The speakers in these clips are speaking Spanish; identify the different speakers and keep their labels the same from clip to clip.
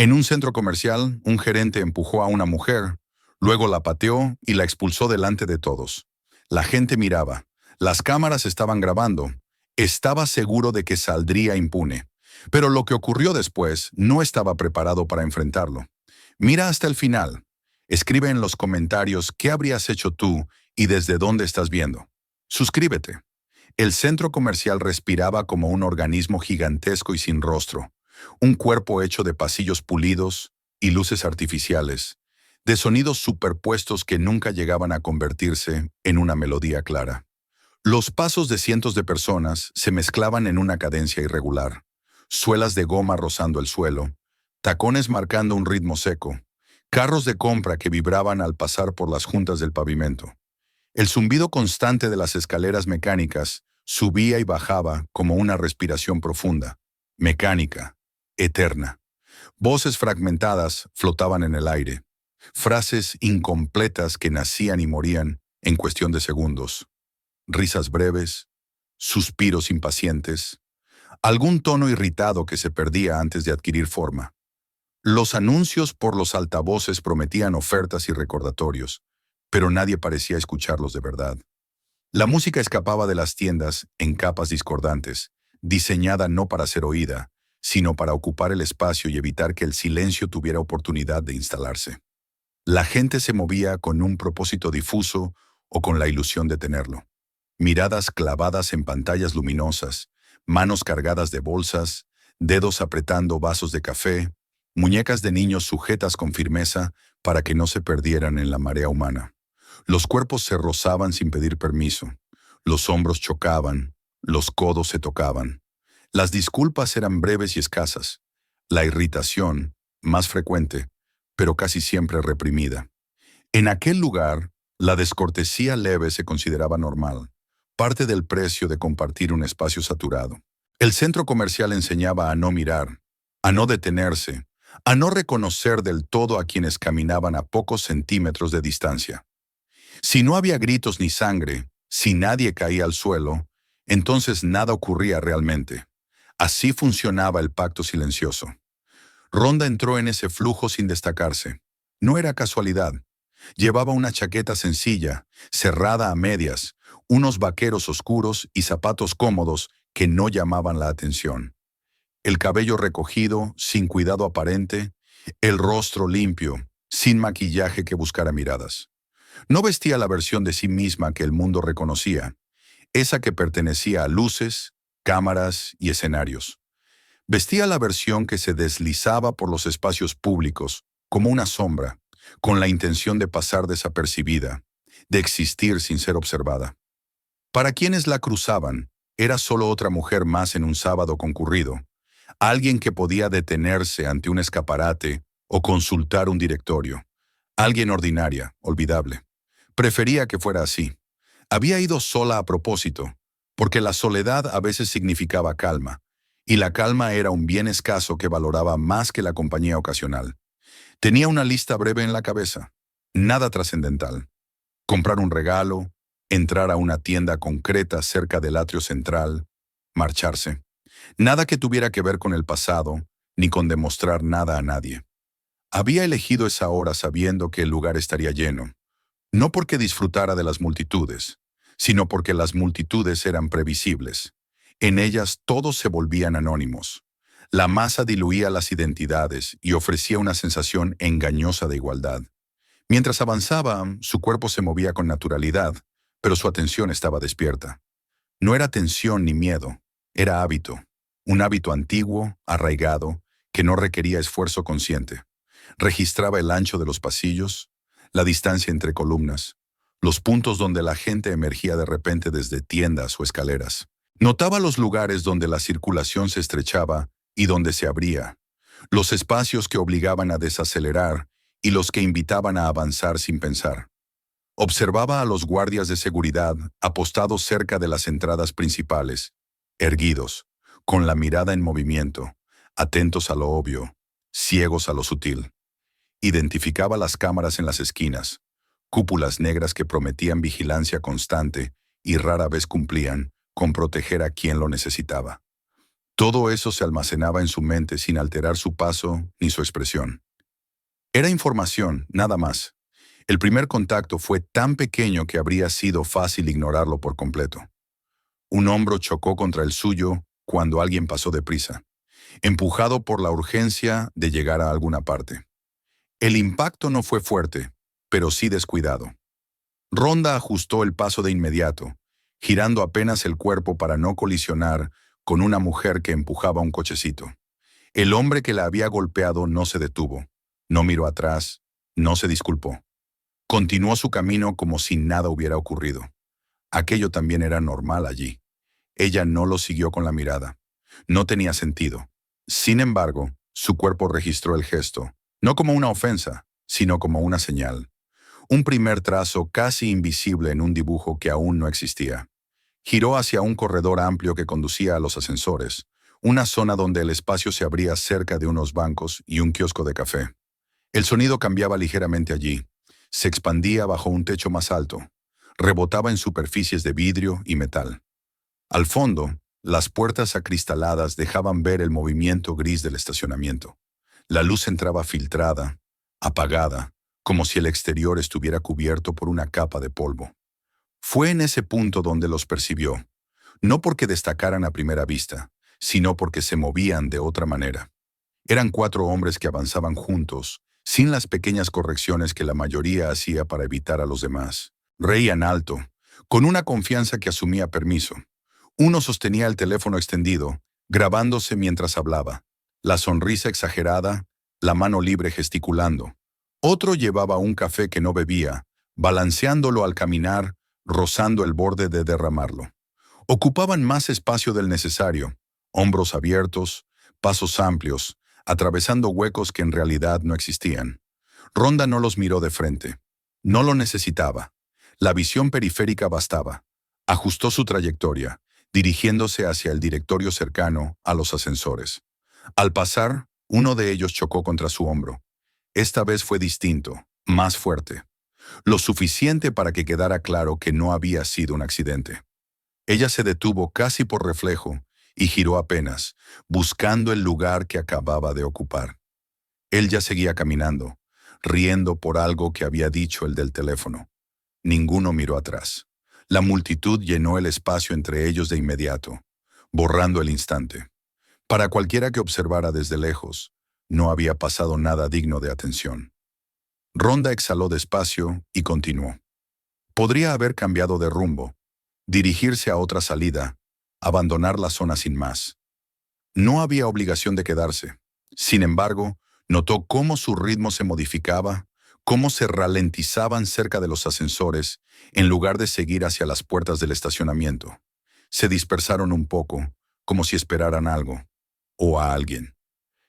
Speaker 1: En un centro comercial, un gerente empujó a una mujer, luego la pateó y la expulsó delante de todos. La gente miraba. Las cámaras estaban grabando. Estaba seguro de que saldría impune. Pero lo que ocurrió después no estaba preparado para enfrentarlo. Mira hasta el final. Escribe en los comentarios qué habrías hecho tú y desde dónde estás viendo. Suscríbete. El centro comercial respiraba como un organismo gigantesco y sin rostro. Un cuerpo hecho de pasillos pulidos y luces artificiales, de sonidos superpuestos que nunca llegaban a convertirse en una melodía clara. Los pasos de cientos de personas se mezclaban en una cadencia irregular, suelas de goma rozando el suelo, tacones marcando un ritmo seco, carros de compra que vibraban al pasar por las juntas del pavimento. El zumbido constante de las escaleras mecánicas subía y bajaba como una respiración profunda, mecánica, eterna. Voces fragmentadas flotaban en el aire, frases incompletas que nacían y morían en cuestión de segundos, risas breves, suspiros impacientes, algún tono irritado que se perdía antes de adquirir forma. Los anuncios por los altavoces prometían ofertas y recordatorios, pero nadie parecía escucharlos de verdad. La música escapaba de las tiendas en capas discordantes, diseñada no para ser oída, sino para ocupar el espacio y evitar que el silencio tuviera oportunidad de instalarse. La gente se movía con un propósito difuso o con la ilusión de tenerlo. Miradas clavadas en pantallas luminosas, manos cargadas de bolsas, dedos apretando vasos de café, muñecas de niños sujetas con firmeza para que no se perdieran en la marea humana. Los cuerpos se rozaban sin pedir permiso, los hombros chocaban, los codos se tocaban. Las disculpas eran breves y escasas, la irritación, más frecuente, pero casi siempre reprimida. En aquel lugar, la descortesía leve se consideraba normal, parte del precio de compartir un espacio saturado. El centro comercial enseñaba a no mirar, a no detenerse, a no reconocer del todo a quienes caminaban a pocos centímetros de distancia. Si no había gritos ni sangre, si nadie caía al suelo, entonces nada ocurría realmente. Así funcionaba el pacto silencioso. Ronda entró en ese flujo sin destacarse. No era casualidad. Llevaba una chaqueta sencilla, cerrada a medias, unos vaqueros oscuros y zapatos cómodos que no llamaban la atención. El cabello recogido, sin cuidado aparente, el rostro limpio, sin maquillaje que buscara miradas. No vestía la versión de sí misma que el mundo reconocía, esa que pertenecía a luces, cámaras y escenarios. Vestía la versión que se deslizaba por los espacios públicos, como una sombra, con la intención de pasar desapercibida, de existir sin ser observada. Para quienes la cruzaban, era solo otra mujer más en un sábado concurrido, alguien que podía detenerse ante un escaparate o consultar un directorio, alguien ordinaria, olvidable. Prefería que fuera así. Había ido sola a propósito, porque la soledad a veces significaba calma, y la calma era un bien escaso que valoraba más que la compañía ocasional. Tenía una lista breve en la cabeza, nada trascendental. Comprar un regalo, entrar a una tienda concreta cerca del atrio central, marcharse. Nada que tuviera que ver con el pasado, ni con demostrar nada a nadie. Había elegido esa hora sabiendo que el lugar estaría lleno, no porque disfrutara de las multitudes, sino porque las multitudes eran previsibles. En ellas todos se volvían anónimos. La masa diluía las identidades y ofrecía una sensación engañosa de igualdad. Mientras avanzaba, su cuerpo se movía con naturalidad, pero su atención estaba despierta. No era tensión ni miedo, era hábito. Un hábito antiguo, arraigado, que no requería esfuerzo consciente. Registraba el ancho de los pasillos, la distancia entre columnas, los puntos donde la gente emergía de repente desde tiendas o escaleras. Notaba los lugares donde la circulación se estrechaba y donde se abría, los espacios que obligaban a desacelerar y los que invitaban a avanzar sin pensar. Observaba a los guardias de seguridad apostados cerca de las entradas principales, erguidos, con la mirada en movimiento, atentos a lo obvio, ciegos a lo sutil. Identificaba las cámaras en las esquinas, cúpulas negras que prometían vigilancia constante y rara vez cumplían con proteger a quien lo necesitaba. Todo eso se almacenaba en su mente sin alterar su paso ni su expresión. Era información, nada más. El primer contacto fue tan pequeño que habría sido fácil ignorarlo por completo. Un hombro chocó contra el suyo cuando alguien pasó deprisa, empujado por la urgencia de llegar a alguna parte. El impacto no fue fuerte, pero sí descuidado. Ronda ajustó el paso de inmediato, girando apenas el cuerpo para no colisionar con una mujer que empujaba un cochecito. El hombre que la había golpeado no se detuvo, no miró atrás, no se disculpó. Continuó su camino como si nada hubiera ocurrido. Aquello también era normal allí. Ella no lo siguió con la mirada. No tenía sentido. Sin embargo, su cuerpo registró el gesto, no como una ofensa, sino como una señal. Un primer trazo casi invisible en un dibujo que aún no existía. Giró hacia un corredor amplio que conducía a los ascensores, una zona donde el espacio se abría cerca de unos bancos y un kiosco de café. El sonido cambiaba ligeramente allí. Se expandía bajo un techo más alto. Rebotaba en superficies de vidrio y metal. Al fondo, las puertas acristaladas dejaban ver el movimiento gris del estacionamiento. La luz entraba filtrada, apagada, como si el exterior estuviera cubierto por una capa de polvo. Fue en ese punto donde los percibió, no porque destacaran a primera vista, sino porque se movían de otra manera. Eran 4 hombres que avanzaban juntos, sin las pequeñas correcciones que la mayoría hacía para evitar a los demás. Reían alto, con una confianza que asumía permiso. Uno sostenía el teléfono extendido, grabándose mientras hablaba, la sonrisa exagerada, la mano libre gesticulando. Otro llevaba un café que no bebía, balanceándolo al caminar, rozando el borde de derramarlo. Ocupaban más espacio del necesario, hombros abiertos, pasos amplios, atravesando huecos que en realidad no existían. Ronda no los miró de frente. No lo necesitaba. La visión periférica bastaba. Ajustó su trayectoria, dirigiéndose hacia el directorio cercano a los ascensores. Al pasar, uno de ellos chocó contra su hombro. Esta vez fue distinto, más fuerte. Lo suficiente para que quedara claro que no había sido un accidente. Ella se detuvo casi por reflejo y giró apenas, buscando el lugar que acababa de ocupar. Él ya seguía caminando, riendo por algo que había dicho el del teléfono. Ninguno miró atrás. La multitud llenó el espacio entre ellos de inmediato, borrando el instante. Para cualquiera que observara desde lejos, no había pasado nada digno de atención. Ronda exhaló despacio y continuó. Podría haber cambiado de rumbo, dirigirse a otra salida, abandonar la zona sin más. No había obligación de quedarse. Sin embargo, notó cómo su ritmo se modificaba, cómo se ralentizaban cerca de los ascensores en lugar de seguir hacia las puertas del estacionamiento. Se dispersaron un poco, como si esperaran algo, o a alguien.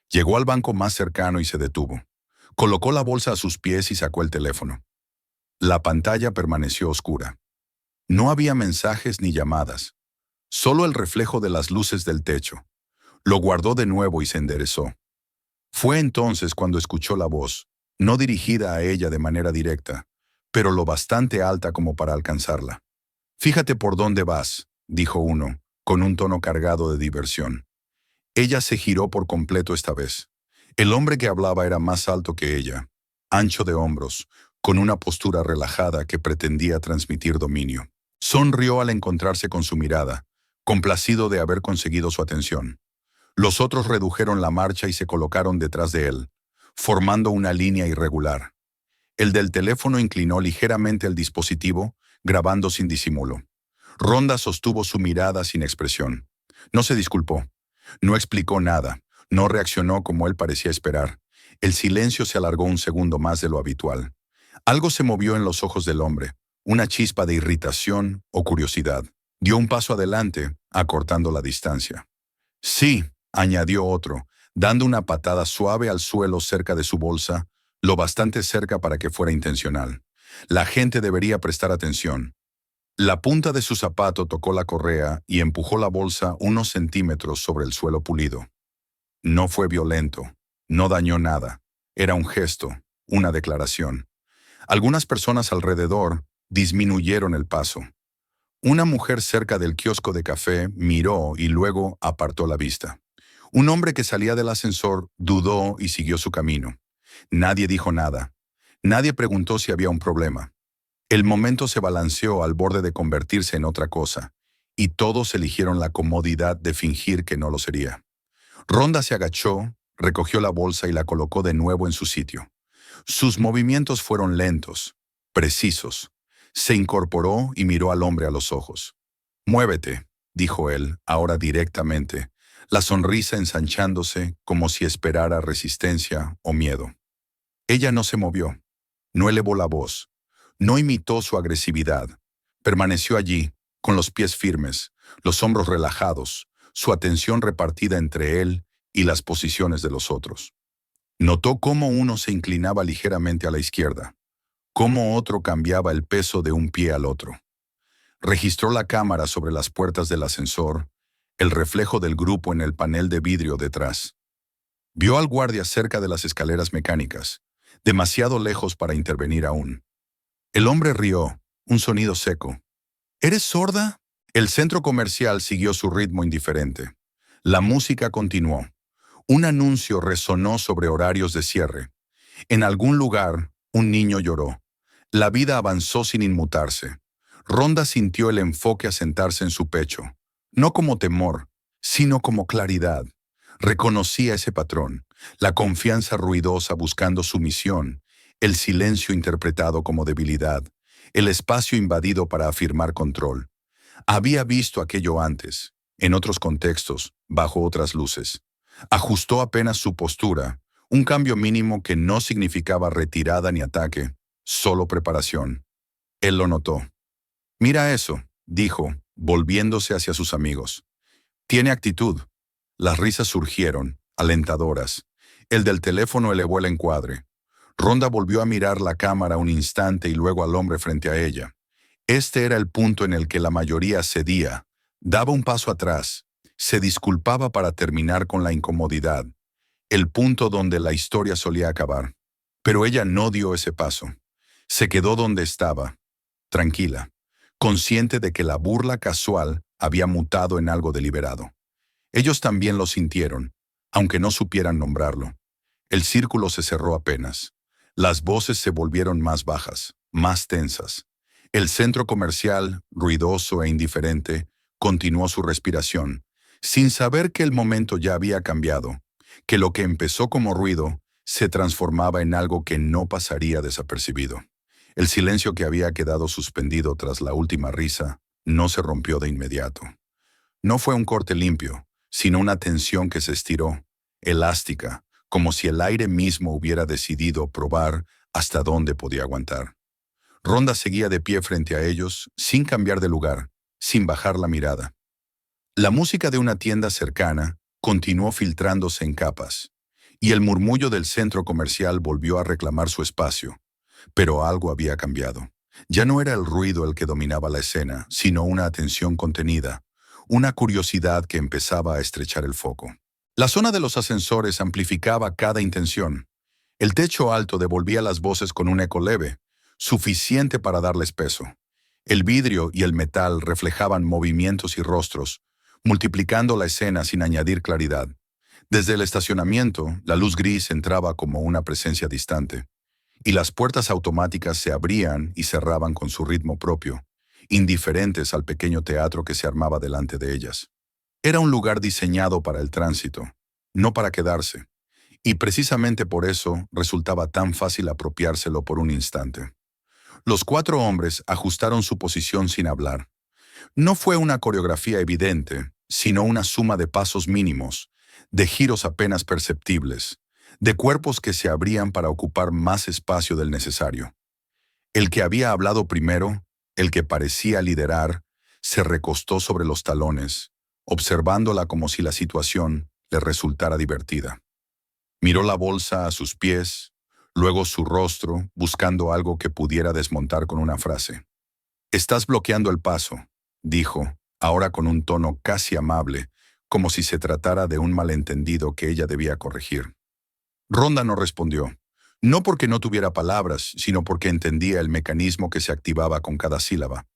Speaker 1: Llegó al banco más cercano y se detuvo. Colocó la bolsa a sus pies y sacó el teléfono. La pantalla permaneció oscura. No había mensajes ni llamadas, solo el reflejo de las luces del techo. Lo guardó de nuevo y se enderezó. Fue entonces cuando escuchó la voz, no dirigida a ella de manera directa, pero lo bastante alta como para alcanzarla. «Fíjate por dónde vas», dijo uno, con un tono cargado de diversión. Ella se giró por completo esta vez. El hombre que hablaba era más alto que ella, ancho de hombros, con una postura relajada que pretendía transmitir dominio. Sonrió al encontrarse con su mirada, complacido de haber conseguido su atención. Los otros redujeron la marcha y se colocaron detrás de él, formando una línea irregular. El del teléfono inclinó ligeramente el dispositivo, grabando sin disimulo. Ronda sostuvo su mirada sin expresión. No se disculpó. No explicó nada. No reaccionó como él parecía esperar. El silencio se alargó un segundo más de lo habitual. Algo se movió en los ojos del hombre, una chispa de irritación o curiosidad. Dio un paso adelante, acortando la distancia. «Sí», añadió otro, dando una patada suave al suelo cerca de su bolsa, lo bastante cerca para que fuera intencional. La gente debería prestar atención. La punta de su zapato tocó la correa y empujó la bolsa unos centímetros sobre el suelo pulido. No fue violento, no dañó nada. Era un gesto, una declaración. Algunas personas alrededor disminuyeron el paso. Una mujer cerca del kiosco de café miró y luego apartó la vista. Un hombre que salía del ascensor dudó y siguió su camino. Nadie dijo nada. Nadie preguntó si había un problema. El momento se balanceó al borde de convertirse en otra cosa, y todos eligieron la comodidad de fingir que no lo sería. Ronda se agachó, recogió la bolsa y la colocó de nuevo en su sitio. Sus movimientos fueron lentos, precisos. Se incorporó y miró al hombre a los ojos. «Muévete», dijo él, ahora directamente, la sonrisa ensanchándose como si esperara resistencia o miedo. Ella no se movió, no elevó la voz, no imitó su agresividad. Permaneció allí, con los pies firmes, los hombros relajados, su atención repartida entre él y las posiciones de los otros. Notó cómo uno se inclinaba ligeramente a la izquierda, cómo otro cambiaba el peso de un pie al otro. Registró la cámara sobre las puertas del ascensor, el reflejo del grupo en el panel de vidrio detrás. Vio al guardia cerca de las escaleras mecánicas, demasiado lejos para intervenir aún. El hombre rió, un sonido seco. «¿Eres sorda?» El centro comercial siguió su ritmo indiferente. La música continuó. Un anuncio resonó sobre horarios de cierre. En algún lugar, un niño lloró. La vida avanzó sin inmutarse. Ronda sintió el enfoque asentarse en su pecho. No como temor, sino como claridad. Reconocía ese patrón, la confianza ruidosa buscando sumisión, el silencio interpretado como debilidad, el espacio invadido para afirmar control. Había visto aquello antes, en otros contextos, bajo otras luces. Ajustó apenas su postura, un cambio mínimo que no significaba retirada ni ataque, solo preparación. Él lo notó. «Mira eso», dijo, volviéndose hacia sus amigos. «Tiene actitud». Las risas surgieron, alentadoras. El del teléfono elevó el encuadre. Ronda volvió a mirar la cámara un instante y luego al hombre frente a ella. Este era el punto en el que la mayoría cedía, daba un paso atrás, se disculpaba para terminar con la incomodidad, el punto donde la historia solía acabar. Pero ella no dio ese paso. Se quedó donde estaba, tranquila, consciente de que la burla casual había mutado en algo deliberado. Ellos también lo sintieron, aunque no supieran nombrarlo. El círculo se cerró apenas. Las voces se volvieron más bajas, más tensas. El centro comercial, ruidoso e indiferente, continuó su respiración, sin saber que el momento ya había cambiado, que lo que empezó como ruido se transformaba en algo que no pasaría desapercibido. El silencio que había quedado suspendido tras la última risa no se rompió de inmediato. No fue un corte limpio, sino una tensión que se estiró, elástica, como si el aire mismo hubiera decidido probar hasta dónde podía aguantar. Ronda seguía de pie frente a ellos, sin cambiar de lugar, sin bajar la mirada. La música de una tienda cercana continuó filtrándose en capas, y el murmullo del centro comercial volvió a reclamar su espacio. Pero algo había cambiado. Ya no era el ruido el que dominaba la escena, sino una atención contenida, una curiosidad que empezaba a estrechar el foco. La zona de los ascensores amplificaba cada intención. El techo alto devolvía las voces con un eco leve, suficiente para darles peso. El vidrio y el metal reflejaban movimientos y rostros, multiplicando la escena sin añadir claridad. Desde el estacionamiento, la luz gris entraba como una presencia distante, y las puertas automáticas se abrían y cerraban con su ritmo propio, indiferentes al pequeño teatro que se armaba delante de ellas. Era un lugar diseñado para el tránsito, no para quedarse, y precisamente por eso resultaba tan fácil apropiárselo por un instante. Los 4 hombres ajustaron su posición sin hablar. No fue una coreografía evidente, sino una suma de pasos mínimos, de giros apenas perceptibles, de cuerpos que se abrían para ocupar más espacio del necesario. El que había hablado primero, el que parecía liderar, se recostó sobre los talones, observándola como si la situación le resultara divertida. Miró la bolsa a sus pies, luego su rostro, buscando algo que pudiera desmontar con una frase. «Estás bloqueando el paso», dijo, ahora con un tono casi amable, como si se tratara de un malentendido que ella debía corregir. Ronda no respondió, no porque no tuviera palabras, sino porque entendía el mecanismo que se activaba con cada sílaba.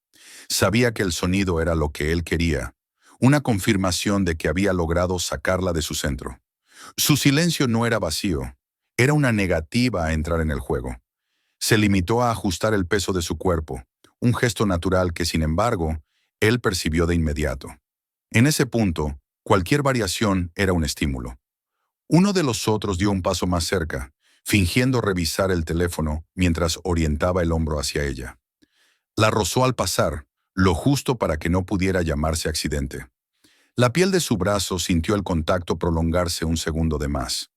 Speaker 1: Sabía que el sonido era lo que él quería, una confirmación de que había logrado sacarla de su centro. Su silencio no era vacío, era una negativa a entrar en el juego. Se limitó a ajustar el peso de su cuerpo, un gesto natural que, sin embargo, él percibió de inmediato. En ese punto, cualquier variación era un estímulo. Uno de los otros dio un paso más cerca, fingiendo revisar el teléfono mientras orientaba el hombro hacia ella. La rozó al pasar, lo justo para que no pudiera llamarse accidente. La piel de su brazo sintió el contacto prolongarse un segundo de más.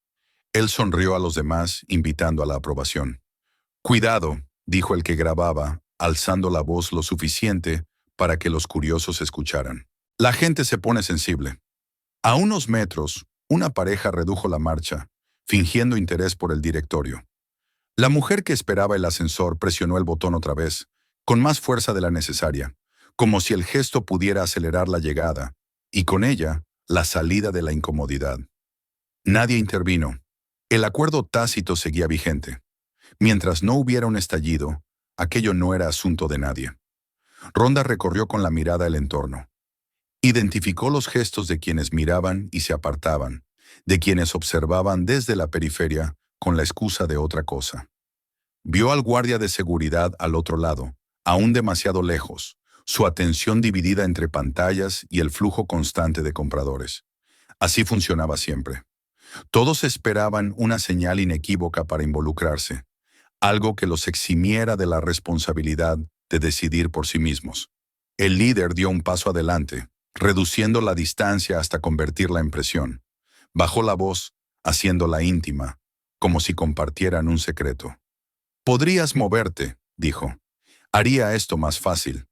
Speaker 1: Él sonrió a los demás, invitando a la aprobación. «Cuidado», dijo el que grababa, alzando la voz lo suficiente para que los curiosos escucharan. La gente se pone sensible. A unos metros, una pareja redujo la marcha, fingiendo interés por el directorio. La mujer que esperaba el ascensor presionó el botón otra vez, con más fuerza de la necesaria, como si el gesto pudiera acelerar la llegada, y con ella, la salida de la incomodidad. Nadie intervino. El acuerdo tácito seguía vigente. Mientras no hubiera un estallido, aquello no era asunto de nadie. Ronda recorrió con la mirada el entorno. Identificó los gestos de quienes miraban y se apartaban, de quienes observaban desde la periferia con la excusa de otra cosa. Vio al guardia de seguridad al otro lado, aún demasiado lejos, su atención dividida entre pantallas y el flujo constante de compradores. Así funcionaba siempre. Todos esperaban una señal inequívoca para involucrarse, algo que los eximiera de la responsabilidad de decidir por sí mismos. El líder dio un paso adelante, reduciendo la distancia hasta convertirla en presión. Bajó la voz, haciéndola íntima, como si compartieran un secreto. «Podrías moverte», dijo. «Haría esto más fácil».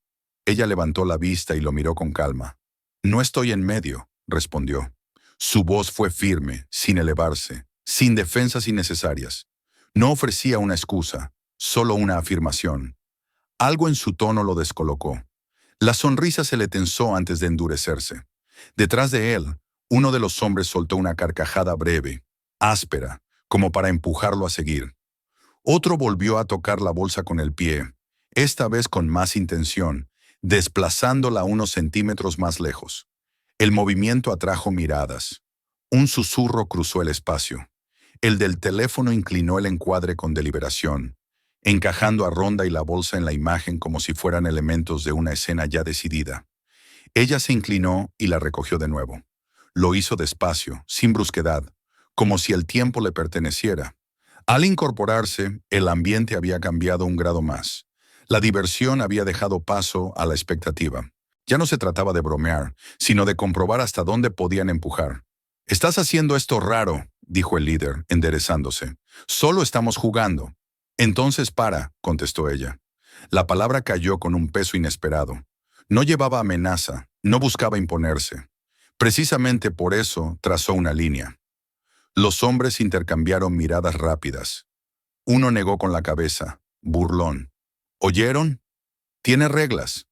Speaker 1: Ella levantó la vista y lo miró con calma. «No estoy en medio», respondió. Su voz fue firme, sin elevarse, sin defensas innecesarias. No ofrecía una excusa, solo una afirmación. Algo en su tono lo descolocó. La sonrisa se le tensó antes de endurecerse. Detrás de él, uno de los hombres soltó una carcajada breve, áspera, como para empujarlo a seguir. Otro volvió a tocar la bolsa con el pie, esta vez con más intención, desplazándola unos centímetros más lejos. El movimiento atrajo miradas. Un susurro cruzó el espacio. El del teléfono inclinó el encuadre con deliberación, encajando a Ronda y la bolsa en la imagen como si fueran elementos de una escena ya decidida. Ella se inclinó y la recogió de nuevo. Lo hizo despacio, sin brusquedad, como si el tiempo le perteneciera. Al incorporarse, el ambiente había cambiado un grado más. La diversión había dejado paso a la expectativa. Ya no se trataba de bromear, sino de comprobar hasta dónde podían empujar. «Estás haciendo esto raro», dijo el líder, enderezándose. «Solo estamos jugando». «Entonces para», contestó ella. La palabra cayó con un peso inesperado. No llevaba amenaza, no buscaba imponerse. Precisamente por eso trazó una línea. Los hombres intercambiaron miradas rápidas. Uno negó con la cabeza, burlón. «¿Oyeron? Tiene reglas».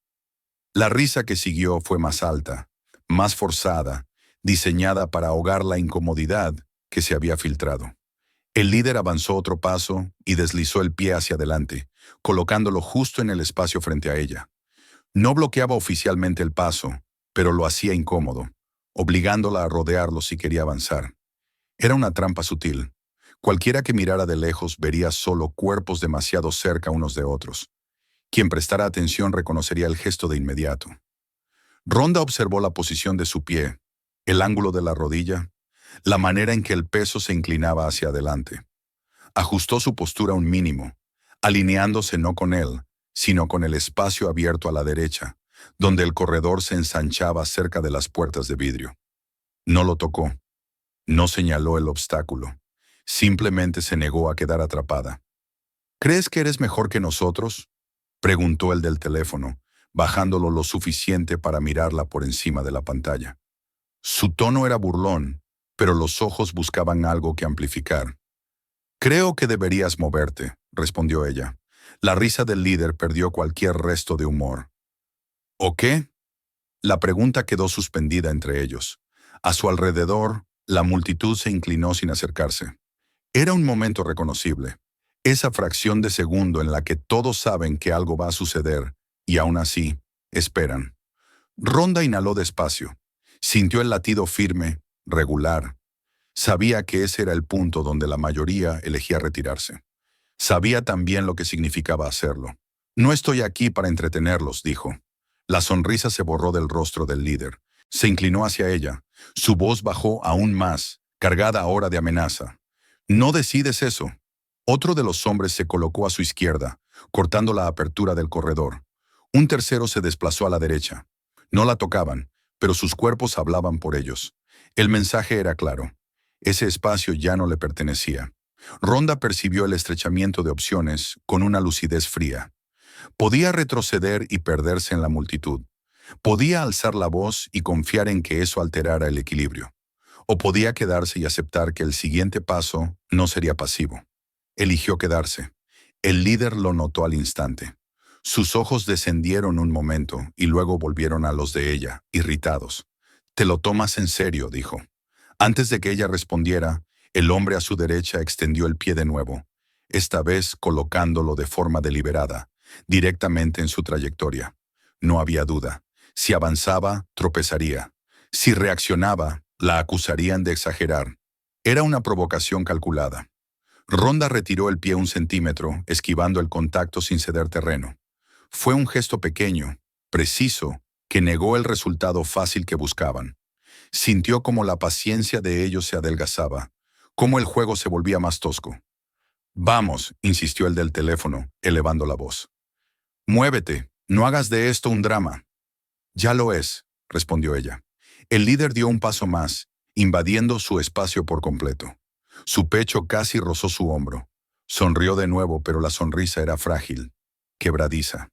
Speaker 1: La risa que siguió fue más alta, más forzada, diseñada para ahogar la incomodidad que se había filtrado. El líder avanzó otro paso y deslizó el pie hacia adelante, colocándolo justo en el espacio frente a ella. No bloqueaba oficialmente el paso, pero lo hacía incómodo, obligándola a rodearlo si quería avanzar. Era una trampa sutil. Cualquiera que mirara de lejos vería solo cuerpos demasiado cerca unos de otros. Quien prestara atención reconocería el gesto de inmediato. Ronda observó la posición de su pie, el ángulo de la rodilla, la manera en que el peso se inclinaba hacia adelante. Ajustó su postura un mínimo, alineándose no con él, sino con el espacio abierto a la derecha, donde el corredor se ensanchaba cerca de las puertas de vidrio. No lo tocó, no señaló el obstáculo, simplemente se negó a quedar atrapada. «¿Crees que eres mejor que nosotros?», preguntó el del teléfono, bajándolo lo suficiente para mirarla por encima de la pantalla. Su tono era burlón, pero los ojos buscaban algo que amplificar. «Creo que deberías moverte», respondió ella. La risa del líder perdió cualquier resto de humor. «¿O qué?». La pregunta quedó suspendida entre ellos. A su alrededor, la multitud se inclinó sin acercarse. Era un momento reconocible. Esa fracción de segundo en la que todos saben que algo va a suceder y aún así, esperan. Ronda inhaló despacio, Sintió el latido firme, regular. Sabía que ese era el punto donde la mayoría elegía retirarse. Sabía también lo que significaba hacerlo. No estoy aquí para entretenerlos, dijo. La sonrisa se borró del rostro del líder. Se inclinó hacia ella. Su voz bajó aún más, cargada ahora de amenaza. No decides eso. Otro de los hombres se colocó a su izquierda, cortando la apertura del corredor. Un tercero se desplazó a la derecha. No la tocaban, pero sus cuerpos hablaban por ellos. El mensaje era claro. Ese espacio ya no le pertenecía. Ronda percibió el estrechamiento de opciones con una lucidez fría. Podía retroceder y perderse en la multitud. Podía alzar la voz y confiar en que eso alterara el equilibrio. O podía quedarse y aceptar que el siguiente paso no sería pasivo. Eligió quedarse. El líder lo notó al instante. Sus ojos descendieron un momento y luego volvieron a los de ella, irritados. «Te lo tomas en serio», dijo. Antes de que ella respondiera, el hombre a su derecha extendió el pie de nuevo, esta vez colocándolo de forma deliberada, directamente en su trayectoria. No había duda. Si avanzaba, tropezaría. Si reaccionaba, la acusarían de exagerar. Era una provocación calculada. Ronda retiró el pie 1 centímetro, esquivando el contacto sin ceder terreno. Fue un gesto pequeño, preciso, que negó el resultado fácil que buscaban. Sintió como la paciencia de ellos se adelgazaba, cómo el juego se volvía más tosco. «Vamos», insistió el del teléfono, elevando la voz. «Muévete, no hagas de esto un drama». «Ya lo es», respondió ella. El líder dio un paso más, invadiendo su espacio por completo. Su pecho casi rozó su hombro. Sonrió de nuevo, pero la sonrisa era frágil, quebradiza.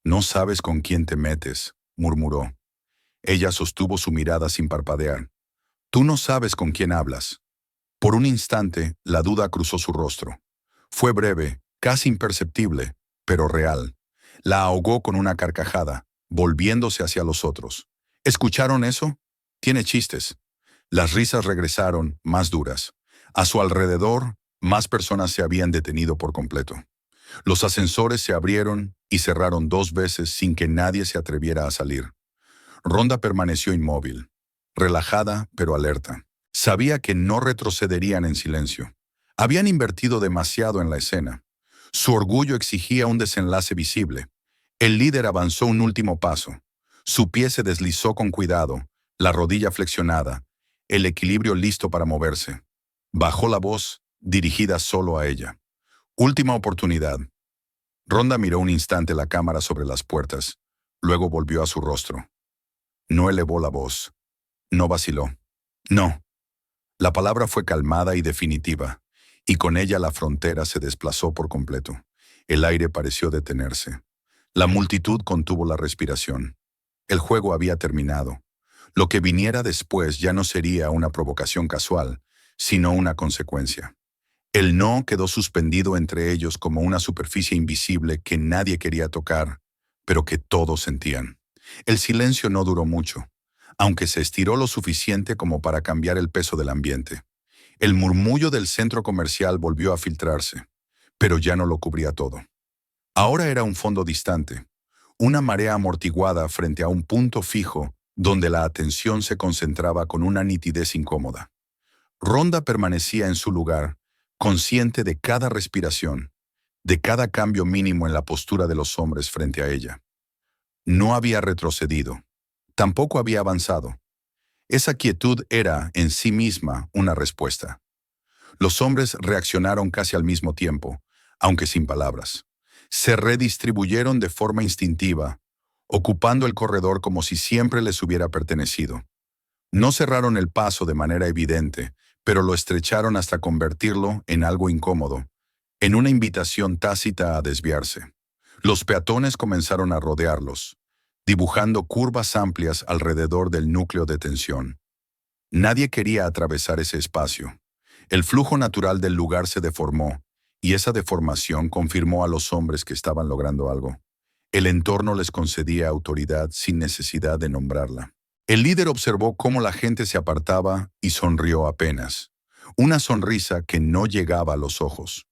Speaker 1: «No sabes con quién te metes», murmuró. Ella sostuvo su mirada sin parpadear. «Tú no sabes con quién hablas». Por un instante, la duda cruzó su rostro. Fue breve, casi imperceptible, pero real. La ahogó con una carcajada, volviéndose hacia los otros. ¿Escucharon eso? Tiene chistes. Las risas regresaron, más duras. A su alrededor, más personas se habían detenido por completo. Los ascensores se abrieron y cerraron 2 veces sin que nadie se atreviera a salir. Ronda permaneció inmóvil, relajada pero alerta. Sabía que no retrocederían en silencio. Habían invertido demasiado en la escena. Su orgullo exigía un desenlace visible. El líder avanzó un último paso. Su pie se deslizó con cuidado, la rodilla flexionada, el equilibrio listo para moverse. Bajó la voz, dirigida solo a ella. «Última oportunidad». Ronda miró un instante la cámara sobre las puertas, luego volvió a su rostro. No elevó la voz. No vaciló. No. La palabra fue calmada y definitiva, y con ella la frontera se desplazó por completo. El aire pareció detenerse. La multitud contuvo la respiración. El juego había terminado. Lo que viniera después ya no sería una provocación casual, sino una consecuencia. El no quedó suspendido entre ellos como una superficie invisible que nadie quería tocar, pero que todos sentían. El silencio no duró mucho, aunque se estiró lo suficiente como para cambiar el peso del ambiente. El murmullo del centro comercial volvió a filtrarse, pero ya no lo cubría todo. Ahora era un fondo distante, una marea amortiguada frente a un punto fijo donde la atención se concentraba con una nitidez incómoda. Ronda permanecía en su lugar, consciente de cada respiración, de cada cambio mínimo en la postura de los hombres frente a ella. No había retrocedido, tampoco había avanzado. Esa quietud era, en sí misma, una respuesta. Los hombres reaccionaron casi al mismo tiempo, aunque sin palabras. Se redistribuyeron de forma instintiva, ocupando el corredor como si siempre les hubiera pertenecido. No cerraron el paso de manera evidente, pero lo estrecharon hasta convertirlo en algo incómodo, en una invitación tácita a desviarse. Los peatones comenzaron a rodearlos, dibujando curvas amplias alrededor del núcleo de tensión. Nadie quería atravesar ese espacio. El flujo natural del lugar se deformó, y esa deformación confirmó a los hombres que estaban logrando algo. El entorno les concedía autoridad sin necesidad de nombrarla. El líder observó cómo la gente se apartaba y sonrió apenas. Una sonrisa que no llegaba a los ojos.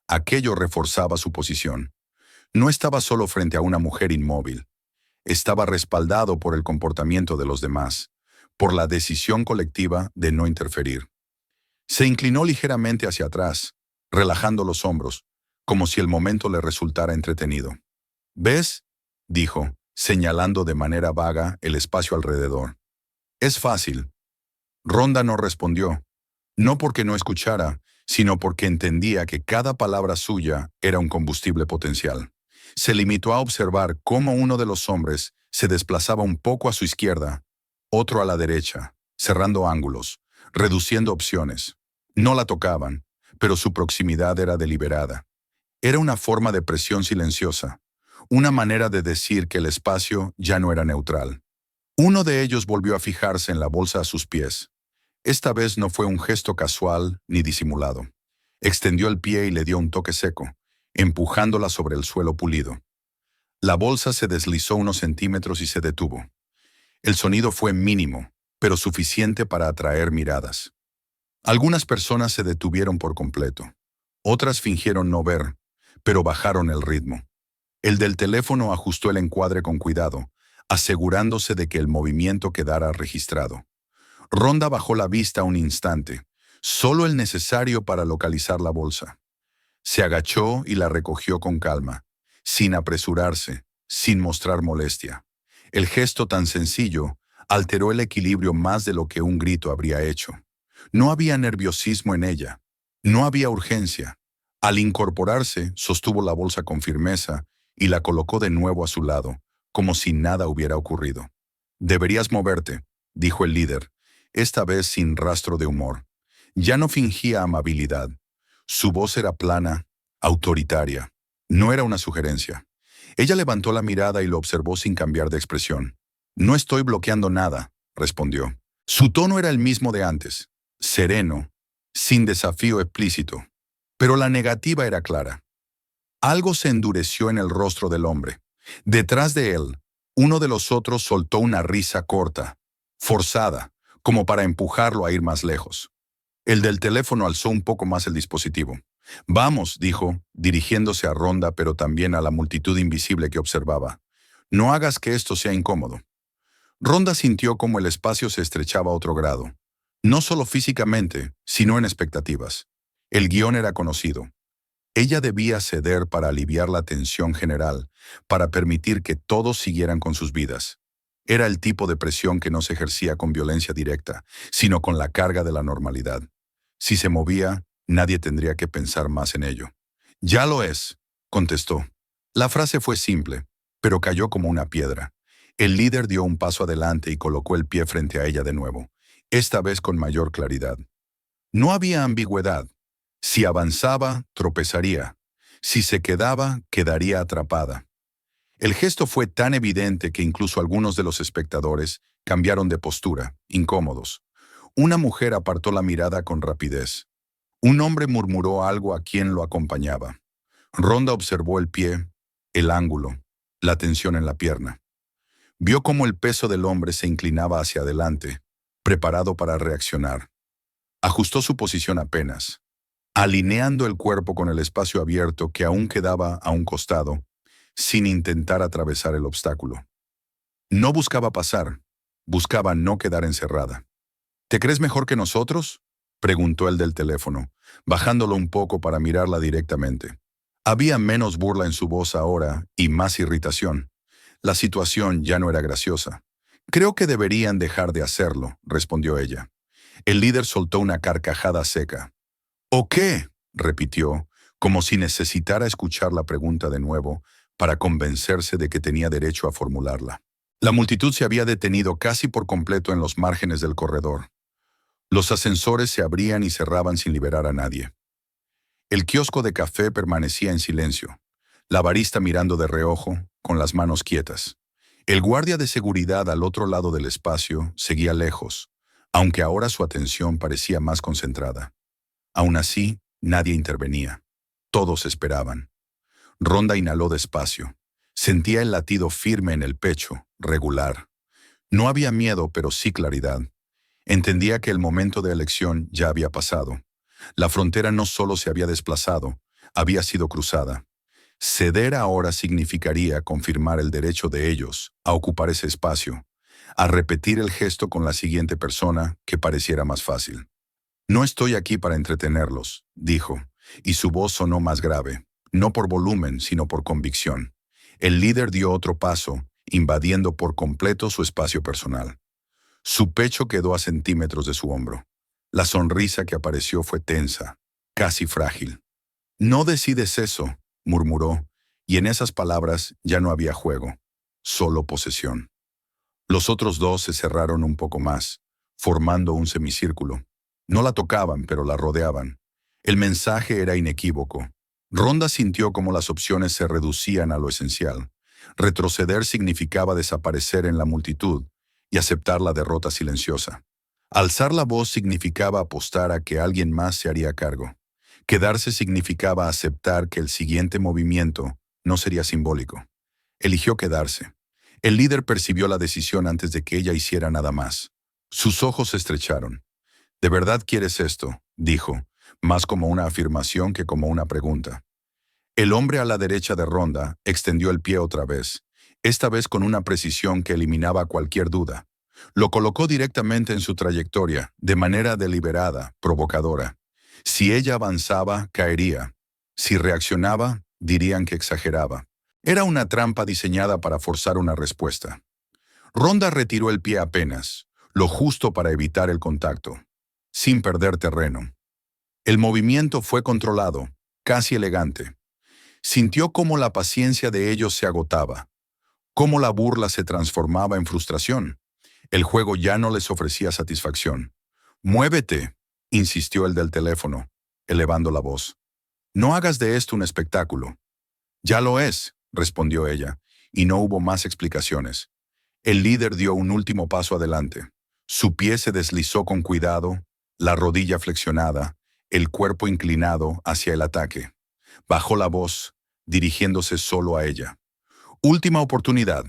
Speaker 1: Aquello reforzaba su posición. No estaba solo frente a una mujer inmóvil. Estaba respaldado por el comportamiento de los demás, por la decisión colectiva de no interferir. Se inclinó ligeramente hacia atrás, relajando los hombros, como si el momento le resultara entretenido. ¿Ves?, dijo, señalando de manera vaga el espacio alrededor. Es fácil. Rhonda no respondió, no porque no escuchara, sino porque entendía que cada palabra suya era un combustible potencial. Se limitó a observar cómo uno de los hombres se desplazaba un poco a su izquierda, otro a la derecha, cerrando ángulos, reduciendo opciones. No la tocaban, pero su proximidad era deliberada. Era una forma de presión silenciosa, una manera de decir que el espacio ya no era neutral. Uno de ellos volvió a fijarse en la bolsa a sus pies. Esta vez no fue un gesto casual ni disimulado. Extendió el pie y le dio un toque seco, empujándola sobre el suelo pulido. La bolsa se deslizó unos centímetros y se detuvo. El sonido fue mínimo, pero suficiente para atraer miradas. Algunas personas se detuvieron por completo. Otras fingieron no ver, pero bajaron el ritmo. El del teléfono ajustó el encuadre con cuidado, asegurándose de que el movimiento quedara registrado. Rhonda bajó la vista un instante, solo el necesario para localizar la bolsa. Se agachó y la recogió con calma, sin apresurarse, sin mostrar molestia. El gesto tan sencillo alteró el equilibrio más de lo que un grito habría hecho. No había nerviosismo en ella, no había urgencia. Al incorporarse, sostuvo la bolsa con firmeza y la colocó de nuevo a su lado, como si nada hubiera ocurrido. «Deberías moverte», dijo el líder, esta vez sin rastro de humor. Ya no fingía amabilidad. Su voz era plana, autoritaria. No era una sugerencia. Ella levantó la mirada y lo observó sin cambiar de expresión. «No estoy bloqueando nada», respondió. Su tono era el mismo de antes, sereno, sin desafío explícito. Pero la negativa era clara. Algo se endureció en el rostro del hombre. Detrás de él, uno de los otros soltó una risa corta, forzada, como para empujarlo a ir más lejos. El del teléfono alzó un poco más el dispositivo. «Vamos», dijo, dirigiéndose a Rhonda pero también a la multitud invisible que observaba. «No hagas que esto sea incómodo». Rhonda sintió como el espacio se estrechaba a otro grado. No solo físicamente, sino en expectativas. El guión era conocido. Ella debía ceder para aliviar la tensión general, para permitir que todos siguieran con sus vidas. Era el tipo de presión que no se ejercía con violencia directa, sino con la carga de la normalidad. Si se movía, nadie tendría que pensar más en ello. «Ya lo es», contestó. La frase fue simple, pero cayó como una piedra. El líder dio un paso adelante y colocó el pie frente a ella de nuevo, esta vez con mayor claridad. No había ambigüedad. Si avanzaba, tropezaría. Si se quedaba, quedaría atrapada. El gesto fue tan evidente que incluso algunos de los espectadores cambiaron de postura, incómodos. Una mujer apartó la mirada con rapidez. Un hombre murmuró algo a quien lo acompañaba. Rhonda observó el pie, el ángulo, la tensión en la pierna. Vio cómo el peso del hombre se inclinaba hacia adelante, preparado para reaccionar. Ajustó su posición apenas, alineando el cuerpo con el espacio abierto que aún quedaba a un costado, sin intentar atravesar el obstáculo. No buscaba pasar, buscaba no quedar encerrada. «¿Te crees mejor que nosotros?», preguntó el del teléfono, bajándolo un poco para mirarla directamente. Había menos burla en su voz ahora y más irritación. La situación ya no era graciosa. «Creo que deberían dejar de hacerlo», respondió ella. El líder soltó una carcajada seca. «¿O qué?», repitió, como si necesitara escuchar la pregunta de nuevo para convencerse de que tenía derecho a formularla. La multitud se había detenido casi por completo en los márgenes del corredor. Los ascensores se abrían y cerraban sin liberar a nadie. El kiosco de café permanecía en silencio, la barista mirando de reojo, con las manos quietas. El guardia de seguridad al otro lado del espacio seguía lejos, aunque ahora su atención parecía más concentrada. Aún así, nadie intervenía. Todos esperaban. Rhonda inhaló despacio. Sentía el latido firme en el pecho, regular. No había miedo, pero sí claridad. Entendía que el momento de elección ya había pasado. La frontera no solo se había desplazado, había sido cruzada. Ceder ahora significaría confirmar el derecho de ellos a ocupar ese espacio, a repetir el gesto con la siguiente persona que pareciera más fácil. No estoy aquí para entretenerlos, dijo, y su voz sonó más grave, no por volumen, sino por convicción. El líder dio otro paso, invadiendo por completo su espacio personal. Su pecho quedó a centímetros de su hombro. La sonrisa que apareció fue tensa, casi frágil. No decides eso, murmuró, y en esas palabras ya no había juego, solo posesión. Los otros dos se cerraron un poco más, formando un semicírculo. No la tocaban, pero la rodeaban. El mensaje era inequívoco. Ronda sintió cómo las opciones se reducían a lo esencial. Retroceder significaba desaparecer en la multitud y aceptar la derrota silenciosa. Alzar la voz significaba apostar a que alguien más se haría cargo. Quedarse significaba aceptar que el siguiente movimiento no sería simbólico. Eligió quedarse. El líder percibió la decisión antes de que ella hiciera nada más. Sus ojos se estrecharon. ¿De verdad quieres esto?, dijo, más como una afirmación que como una pregunta. El hombre a la derecha de Ronda extendió el pie otra vez, esta vez con una precisión que eliminaba cualquier duda. Lo colocó directamente en su trayectoria, de manera deliberada, provocadora. Si ella avanzaba, caería. Si reaccionaba, dirían que exageraba. Era una trampa diseñada para forzar una respuesta. Ronda retiró el pie apenas, lo justo para evitar el contacto, sin perder terreno. El movimiento fue controlado, casi elegante. Sintió cómo la paciencia de ellos se agotaba, cómo la burla se transformaba en frustración. El juego ya no les ofrecía satisfacción. «Muévete», insistió el del teléfono, elevando la voz. «No hagas de esto un espectáculo». «Ya lo es», respondió ella, y no hubo más explicaciones. El líder dio un último paso adelante. Su pie se deslizó con cuidado, la rodilla flexionada, el cuerpo inclinado hacia el ataque. Bajó la voz, dirigiéndose solo a ella. «Última oportunidad».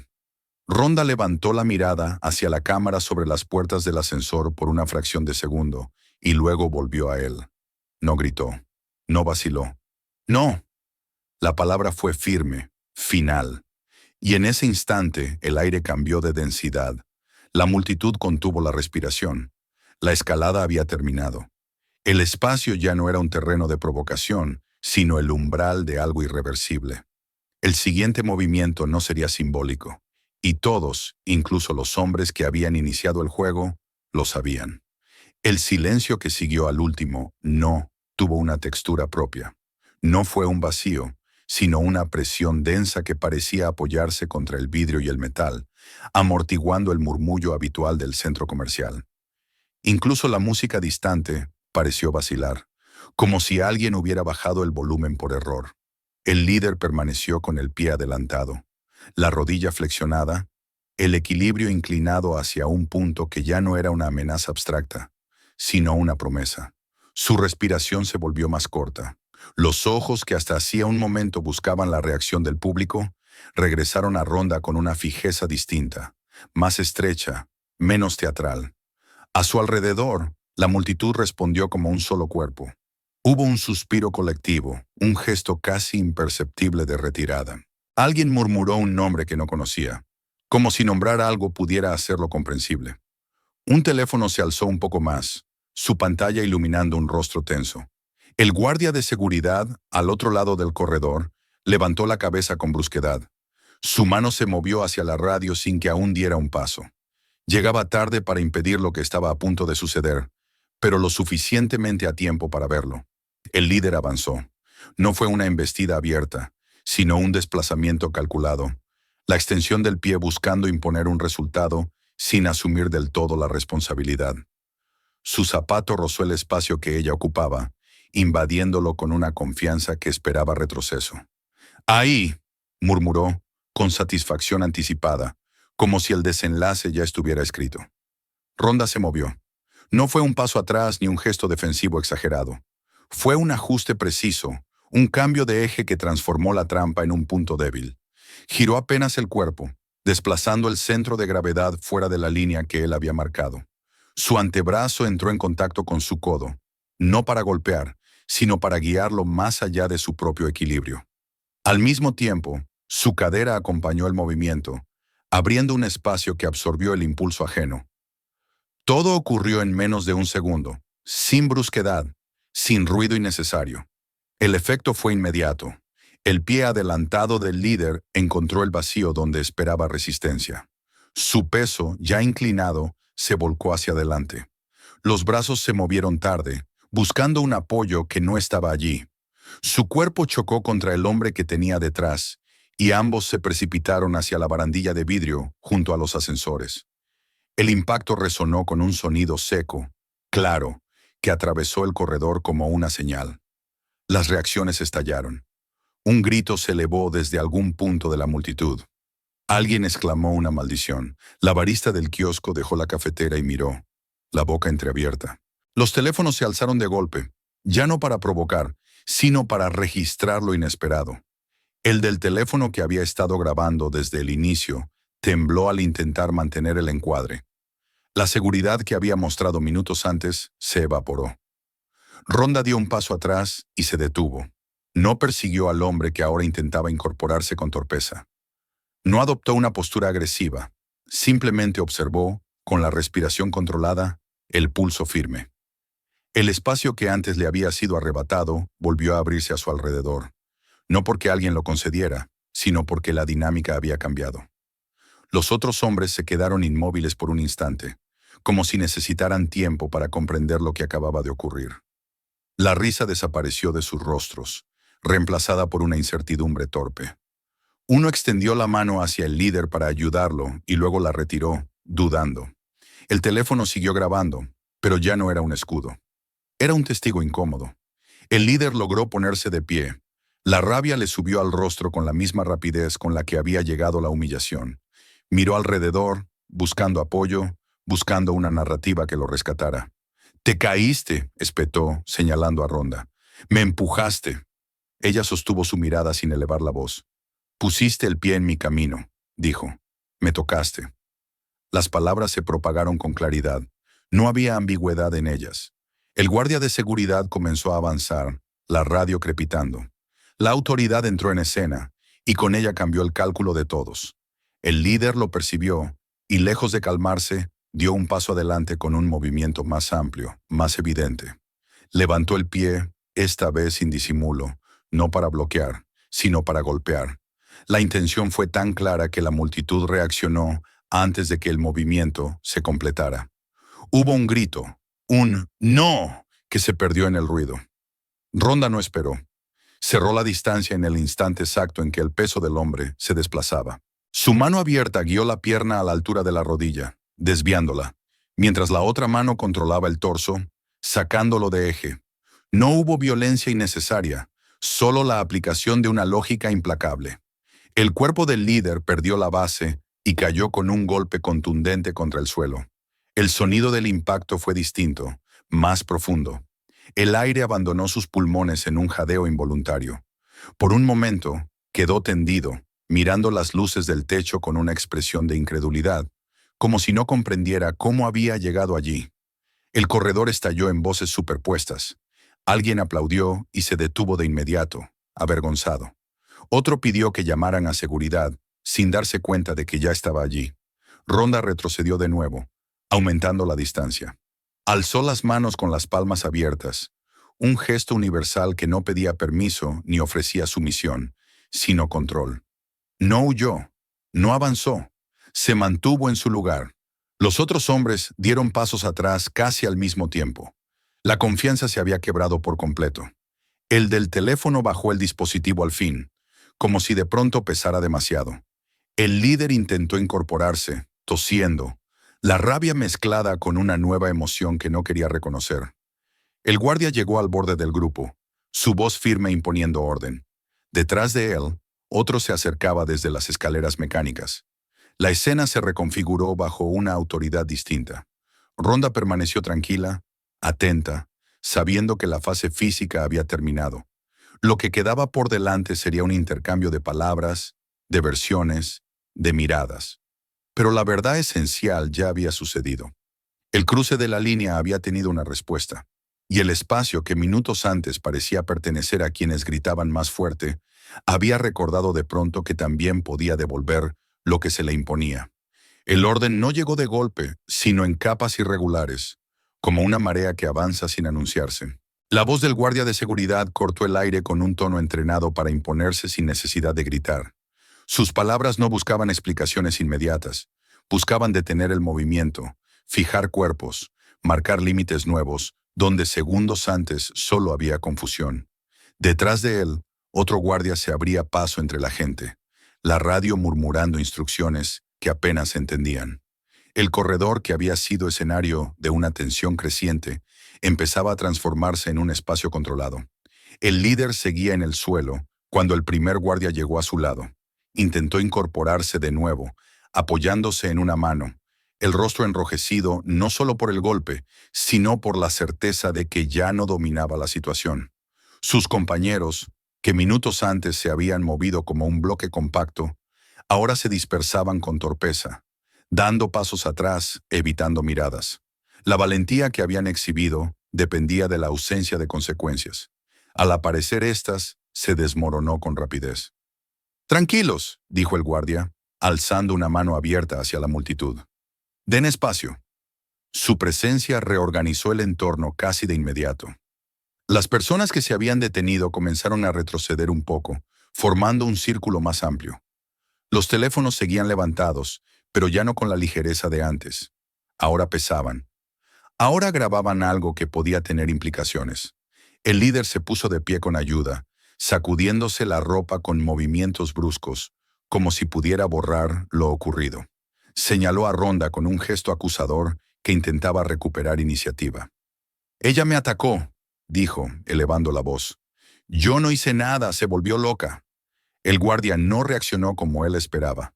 Speaker 1: Ronda levantó la mirada hacia la cámara sobre las puertas del ascensor por una fracción de segundo, y luego volvió a él. No gritó, no vaciló. «No». La palabra fue firme, final. Y en ese instante el aire cambió de densidad. La multitud contuvo la respiración. La escalada había terminado. El espacio ya no era un terreno de provocación, sino el umbral de algo irreversible. El siguiente movimiento no sería simbólico. Y todos, incluso los hombres que habían iniciado el juego, lo sabían. El silencio que siguió al último no tuvo una textura propia. No fue un vacío, sino una presión densa que parecía apoyarse contra el vidrio y el metal, amortiguando el murmullo habitual del centro comercial. Incluso la música distante pareció vacilar, como si alguien hubiera bajado el volumen por error. El líder permaneció con el pie adelantado, la rodilla flexionada, el equilibrio inclinado hacia un punto que ya no era una amenaza abstracta, sino una promesa. Su respiración se volvió más corta. Los ojos que hasta hacía un momento buscaban la reacción del público, regresaron a Ronda con una fijeza distinta, más estrecha, menos teatral. A su alrededor, la multitud respondió como un solo cuerpo. Hubo un suspiro colectivo, un gesto casi imperceptible de retirada. Alguien murmuró un nombre que no conocía, como si nombrar algo pudiera hacerlo comprensible. Un teléfono se alzó un poco más, su pantalla iluminando un rostro tenso. El guardia de seguridad, al otro lado del corredor, levantó la cabeza con brusquedad. Su mano se movió hacia la radio sin que aún diera un paso. Llegaba tarde para impedir lo que estaba a punto de suceder, pero lo suficientemente a tiempo para verlo. El líder avanzó. No fue una embestida abierta, sino un desplazamiento calculado. La extensión del pie buscando imponer un resultado sin asumir del todo la responsabilidad. Su zapato rozó el espacio que ella ocupaba, invadiéndolo con una confianza que esperaba retroceso. «Ahí», murmuró, con satisfacción anticipada, como si el desenlace ya estuviera escrito. Ronda se movió. No fue un paso atrás ni un gesto defensivo exagerado. Fue un ajuste preciso, un cambio de eje que transformó la trampa en un punto débil. Giró apenas el cuerpo, desplazando el centro de gravedad fuera de la línea que él había marcado. Su antebrazo entró en contacto con su codo, no para golpear, sino para guiarlo más allá de su propio equilibrio. Al mismo tiempo, su cadera acompañó el movimiento, abriendo un espacio que absorbió el impulso ajeno. Todo ocurrió en menos de un segundo, sin brusquedad, sin ruido innecesario. El efecto fue inmediato. El pie adelantado del líder encontró el vacío donde esperaba resistencia. Su peso, ya inclinado, se volcó hacia adelante. Los brazos se movieron tarde, buscando un apoyo que no estaba allí. Su cuerpo chocó contra el hombre que tenía detrás, y ambos se precipitaron hacia la barandilla de vidrio junto a los ascensores. El impacto resonó con un sonido seco, claro, que atravesó el corredor como una señal. Las reacciones estallaron. Un grito se elevó desde algún punto de la multitud. Alguien exclamó una maldición. La barista del kiosco dejó la cafetera y miró, la boca entreabierta. Los teléfonos se alzaron de golpe, ya no para provocar, sino para registrar lo inesperado. El del teléfono que había estado grabando desde el inicio tembló al intentar mantener el encuadre. La seguridad que había mostrado minutos antes se evaporó. Ronda dio un paso atrás y se detuvo. No persiguió al hombre que ahora intentaba incorporarse con torpeza. No adoptó una postura agresiva, simplemente observó, con la respiración controlada, el pulso firme. El espacio que antes le había sido arrebatado volvió a abrirse a su alrededor, no porque alguien lo concediera, sino porque la dinámica había cambiado. Los otros hombres se quedaron inmóviles por un instante, como si necesitaran tiempo para comprender lo que acababa de ocurrir. La risa desapareció de sus rostros, reemplazada por una incertidumbre torpe. Uno extendió la mano hacia el líder para ayudarlo y luego la retiró, dudando. El teléfono siguió grabando, pero ya no era un escudo. Era un testigo incómodo. El líder logró ponerse de pie. La rabia le subió al rostro con la misma rapidez con la que había llegado la humillación. Miró alrededor, buscando apoyo, buscando una narrativa que lo rescatara. «Te caíste», espetó, señalando a Ronda. «Me empujaste». Ella sostuvo su mirada sin elevar la voz. «Pusiste el pie en mi camino», dijo. «Me tocaste». Las palabras se propagaron con claridad. No había ambigüedad en ellas. El guardia de seguridad comenzó a avanzar, la radio crepitando. La autoridad entró en escena, y con ella cambió el cálculo de todos. El líder lo percibió, y lejos de calmarse, dio un paso adelante con un movimiento más amplio, más evidente. Levantó el pie, esta vez sin disimulo, no para bloquear, sino para golpear. La intención fue tan clara que la multitud reaccionó antes de que el movimiento se completara. Hubo un grito, un «¡No!», que se perdió en el ruido. Ronda no esperó. Cerró la distancia en el instante exacto en que el peso del hombre se desplazaba. Su mano abierta guió la pierna a la altura de la rodilla, desviándola, mientras la otra mano controlaba el torso, sacándolo de eje. No hubo violencia innecesaria, solo la aplicación de una lógica implacable. El cuerpo del líder perdió la base y cayó con un golpe contundente contra el suelo. El sonido del impacto fue distinto, más profundo. El aire abandonó sus pulmones en un jadeo involuntario. Por un momento, quedó tendido, mirando las luces del techo con una expresión de incredulidad, como si no comprendiera cómo había llegado allí. El corredor estalló en voces superpuestas. Alguien aplaudió y se detuvo de inmediato, avergonzado. Otro pidió que llamaran a seguridad, sin darse cuenta de que ya estaba allí. Ronda retrocedió de nuevo, aumentando la distancia. Alzó las manos con las palmas abiertas, un gesto universal que no pedía permiso ni ofrecía sumisión, sino control. No huyó, no avanzó, se mantuvo en su lugar. Los otros hombres dieron pasos atrás casi al mismo tiempo. La confianza se había quebrado por completo. El del teléfono bajó el dispositivo al fin, como si de pronto pesara demasiado. El líder intentó incorporarse, tosiendo, la rabia mezclada con una nueva emoción que no quería reconocer. El guardia llegó al borde del grupo, su voz firme imponiendo orden. Detrás de él, otro se acercaba desde las escaleras mecánicas. La escena se reconfiguró bajo una autoridad distinta. Ronda permaneció tranquila, atenta, sabiendo que la fase física había terminado. Lo que quedaba por delante sería un intercambio de palabras, de versiones, de miradas. Pero la verdad esencial ya había sucedido. El cruce de la línea había tenido una respuesta, y el espacio que minutos antes parecía pertenecer a quienes gritaban más fuerte, había recordado de pronto que también podía devolver lo que se le imponía. El orden no llegó de golpe, sino en capas irregulares, como una marea que avanza sin anunciarse. La voz del guardia de seguridad cortó el aire con un tono entrenado para imponerse sin necesidad de gritar. Sus palabras no buscaban explicaciones inmediatas, buscaban detener el movimiento, fijar cuerpos, marcar límites nuevos, donde segundos antes solo había confusión. Detrás de él, otro guardia se abría paso entre la gente, la radio murmurando instrucciones que apenas se entendían. El corredor, que había sido escenario de una tensión creciente, empezaba a transformarse en un espacio controlado. El líder seguía en el suelo cuando el primer guardia llegó a su lado. Intentó incorporarse de nuevo, apoyándose en una mano, el rostro enrojecido no solo por el golpe, sino por la certeza de que ya no dominaba la situación. Sus compañeros, que minutos antes se habían movido como un bloque compacto, ahora se dispersaban con torpeza, dando pasos atrás, evitando miradas. La valentía que habían exhibido dependía de la ausencia de consecuencias. Al aparecer estas, se desmoronó con rapidez. «Tranquilos», dijo el guardia, alzando una mano abierta hacia la multitud. «Den espacio». Su presencia reorganizó el entorno casi de inmediato. Las personas que se habían detenido comenzaron a retroceder un poco, formando un círculo más amplio. Los teléfonos seguían levantados, pero ya no con la ligereza de antes. Ahora pesaban. Ahora grababan algo que podía tener implicaciones. El líder se puso de pie con ayuda, sacudiéndose la ropa con movimientos bruscos, como si pudiera borrar lo ocurrido. Señaló a Rhonda con un gesto acusador que intentaba recuperar iniciativa. «Ella me atacó», dijo, elevando la voz. «Yo no hice nada, se volvió loca». El guardia no reaccionó como él esperaba.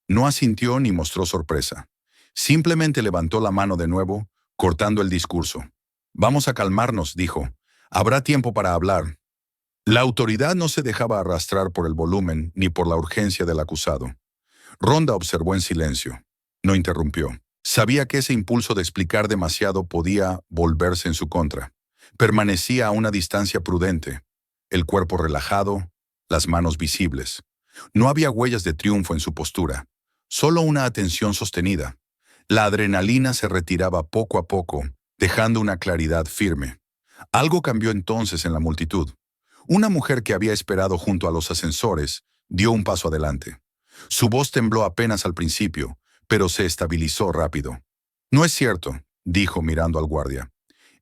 Speaker 1: No asintió ni mostró sorpresa. Simplemente levantó la mano de nuevo, cortando el discurso. «Vamos a calmarnos», dijo. «Habrá tiempo para hablar». La autoridad no se dejaba arrastrar por el volumen ni por la urgencia del acusado. Rhonda observó en silencio. No interrumpió. Sabía que ese impulso de explicar demasiado podía volverse en su contra. Permanecía a una distancia prudente, el cuerpo relajado, las manos visibles. No había huellas de triunfo en su postura, solo una atención sostenida. La adrenalina se retiraba poco a poco, dejando una claridad firme. Algo cambió entonces en la multitud. Una mujer que había esperado junto a los ascensores dio un paso adelante. Su voz tembló apenas al principio, pero se estabilizó rápido. «No es cierto», dijo mirando al guardia.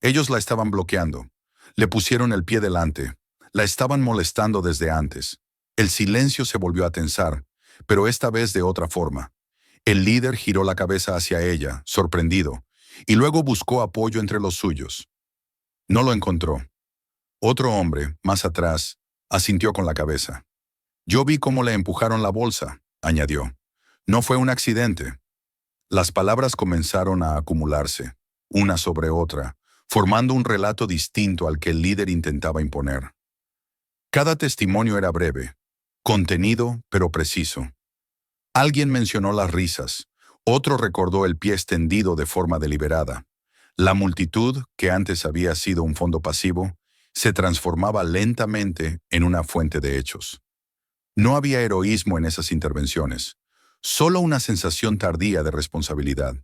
Speaker 1: Ellos la estaban bloqueando. Le pusieron el pie delante. La estaban molestando desde antes. El silencio se volvió a tensar, pero esta vez de otra forma. El líder giró la cabeza hacia ella, sorprendido, y luego buscó apoyo entre los suyos. No lo encontró. Otro hombre, más atrás, asintió con la cabeza. «Yo vi cómo le empujaron la bolsa», añadió. «No fue un accidente». Las palabras comenzaron a acumularse, una sobre otra, formando un relato distinto al que el líder intentaba imponer. Cada testimonio era breve, contenido pero preciso. Alguien mencionó las risas, otro recordó el pie extendido de forma deliberada. La multitud, que antes había sido un fondo pasivo, se transformaba lentamente en una fuente de hechos. No había heroísmo en esas intervenciones, solo una sensación tardía de responsabilidad.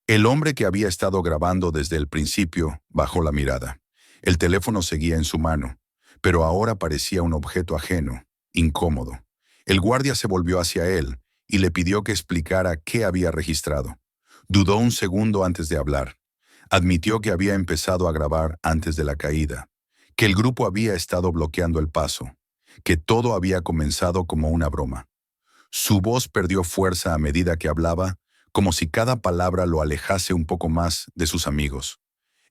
Speaker 1: El hombre que había estado grabando desde el principio bajó la mirada. El teléfono seguía en su mano, pero ahora parecía un objeto ajeno, incómodo. El guardia se volvió hacia él y le pidió que explicara qué había registrado. Dudó un segundo antes de hablar. Admitió que había empezado a grabar antes de la caída, que el grupo había estado bloqueando el paso, que todo había comenzado como una broma. Su voz perdió fuerza a medida que hablaba, como si cada palabra lo alejase un poco más de sus amigos.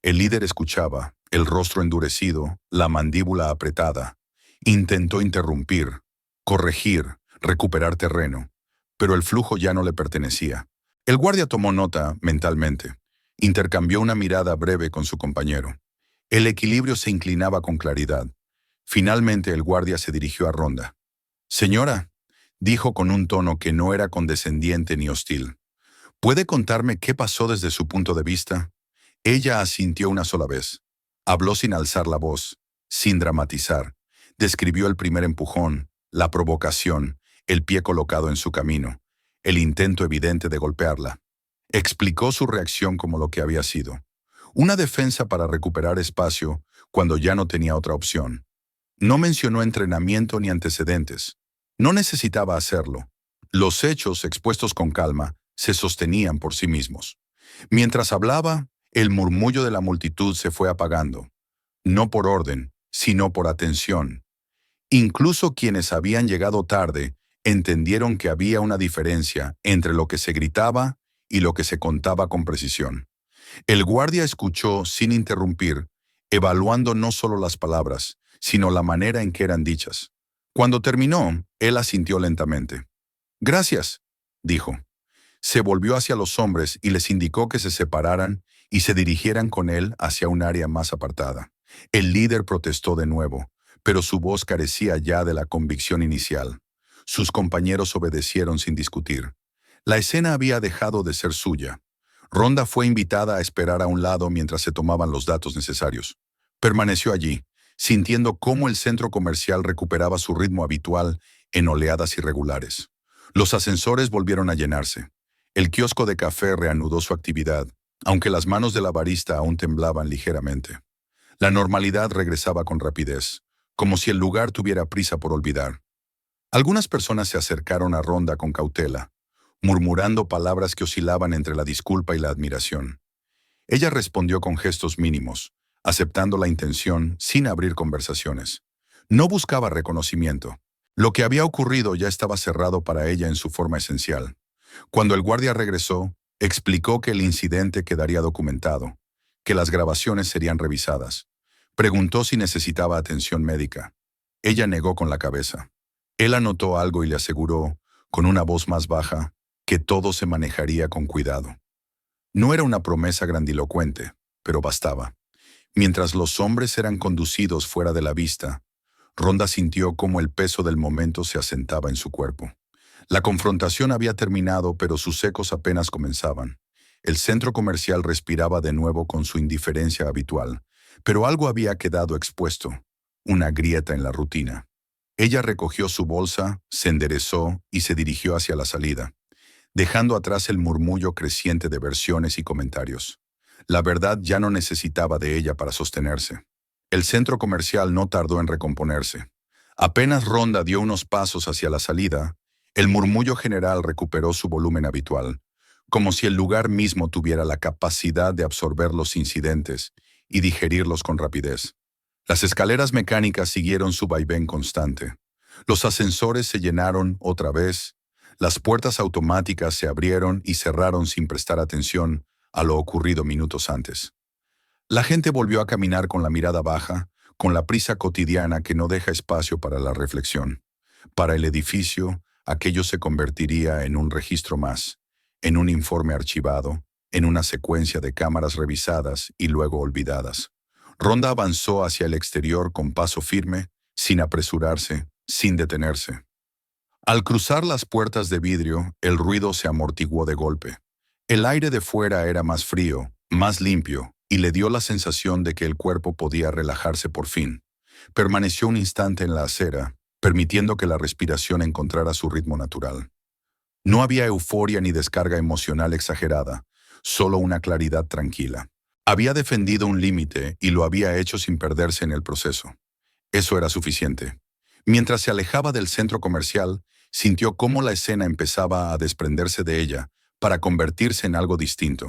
Speaker 1: El líder escuchaba, el rostro endurecido, la mandíbula apretada. Intentó interrumpir, corregir, recuperar terreno, pero el flujo ya no le pertenecía. El guardia tomó nota mentalmente. Intercambió una mirada breve con su compañero. El equilibrio se inclinaba con claridad. Finalmente el guardia se dirigió a Rhonda. «Señora», dijo con un tono que no era condescendiente ni hostil, «¿puede contarme qué pasó desde su punto de vista?» Ella asintió una sola vez. Habló sin alzar la voz, sin dramatizar. Describió el primer empujón, la provocación, el pie colocado en su camino, el intento evidente de golpearla. Explicó su reacción como lo que había sido. Una defensa para recuperar espacio cuando ya no tenía otra opción. No mencionó entrenamiento ni antecedentes. No necesitaba hacerlo. Los hechos, expuestos con calma, se sostenían por sí mismos. Mientras hablaba, el murmullo de la multitud se fue apagando. No por orden, sino por atención. Incluso quienes habían llegado tarde entendieron que había una diferencia entre lo que se gritaba y lo que se contaba con precisión. El guardia escuchó sin interrumpir, evaluando no solo las palabras, sino la manera en que eran dichas. Cuando terminó, él asintió lentamente. «Gracias», dijo. Se volvió hacia los hombres y les indicó que se separaran y se dirigieran con él hacia un área más apartada. El líder protestó de nuevo, pero su voz carecía ya de la convicción inicial. Sus compañeros obedecieron sin discutir. La escena había dejado de ser suya. Rhonda fue invitada a esperar a un lado mientras se tomaban los datos necesarios. Permaneció allí, sintiendo cómo el centro comercial recuperaba su ritmo habitual en oleadas irregulares. Los ascensores volvieron a llenarse. El kiosco de café reanudó su actividad, aunque las manos de la barista aún temblaban ligeramente. La normalidad regresaba con rapidez, como si el lugar tuviera prisa por olvidar. Algunas personas se acercaron a Rhonda con cautela, murmurando palabras que oscilaban entre la disculpa y la admiración. Ella respondió con gestos mínimos, aceptando la intención sin abrir conversaciones. No buscaba reconocimiento. Lo que había ocurrido ya estaba cerrado para ella en su forma esencial. Cuando el guardia regresó, explicó que el incidente quedaría documentado, que las grabaciones serían revisadas. Preguntó si necesitaba atención médica. Ella negó con la cabeza. Él anotó algo y le aseguró, con una voz más baja, que todo se manejaría con cuidado. No era una promesa grandilocuente, pero bastaba. Mientras los hombres eran conducidos fuera de la vista, Rhonda sintió cómo el peso del momento se asentaba en su cuerpo. La confrontación había terminado, pero sus ecos apenas comenzaban. El centro comercial respiraba de nuevo con su indiferencia habitual, pero algo había quedado expuesto, una grieta en la rutina. Ella recogió su bolsa, se enderezó y se dirigió hacia la salida, dejando atrás el murmullo creciente de versiones y comentarios. La verdad ya no necesitaba de ella para sostenerse. El centro comercial no tardó en recomponerse. Apenas Rhonda dio unos pasos hacia la salida, el murmullo general recuperó su volumen habitual, como si el lugar mismo tuviera la capacidad de absorber los incidentes y digerirlos con rapidez. Las escaleras mecánicas siguieron su vaivén constante. Los ascensores se llenaron otra vez, las puertas automáticas se abrieron y cerraron sin prestar atención a lo ocurrido minutos antes. La gente volvió a caminar con la mirada baja, con la prisa cotidiana que no deja espacio para la reflexión. Para el edificio, aquello se convertiría en un registro más, en un informe archivado, en una secuencia de cámaras revisadas y luego olvidadas. Rhonda avanzó hacia el exterior con paso firme, sin apresurarse, sin detenerse. Al cruzar las puertas de vidrio, el ruido se amortiguó de golpe. El aire de fuera era más frío, más limpio, y le dio la sensación de que el cuerpo podía relajarse por fin. Permaneció un instante en la acera, permitiendo que la respiración encontrara su ritmo natural. No había euforia ni descarga emocional exagerada, solo una claridad tranquila. Había defendido un límite y lo había hecho sin perderse en el proceso. Eso era suficiente. Mientras se alejaba del centro comercial, sintió cómo la escena empezaba a desprenderse de ella para convertirse en algo distinto.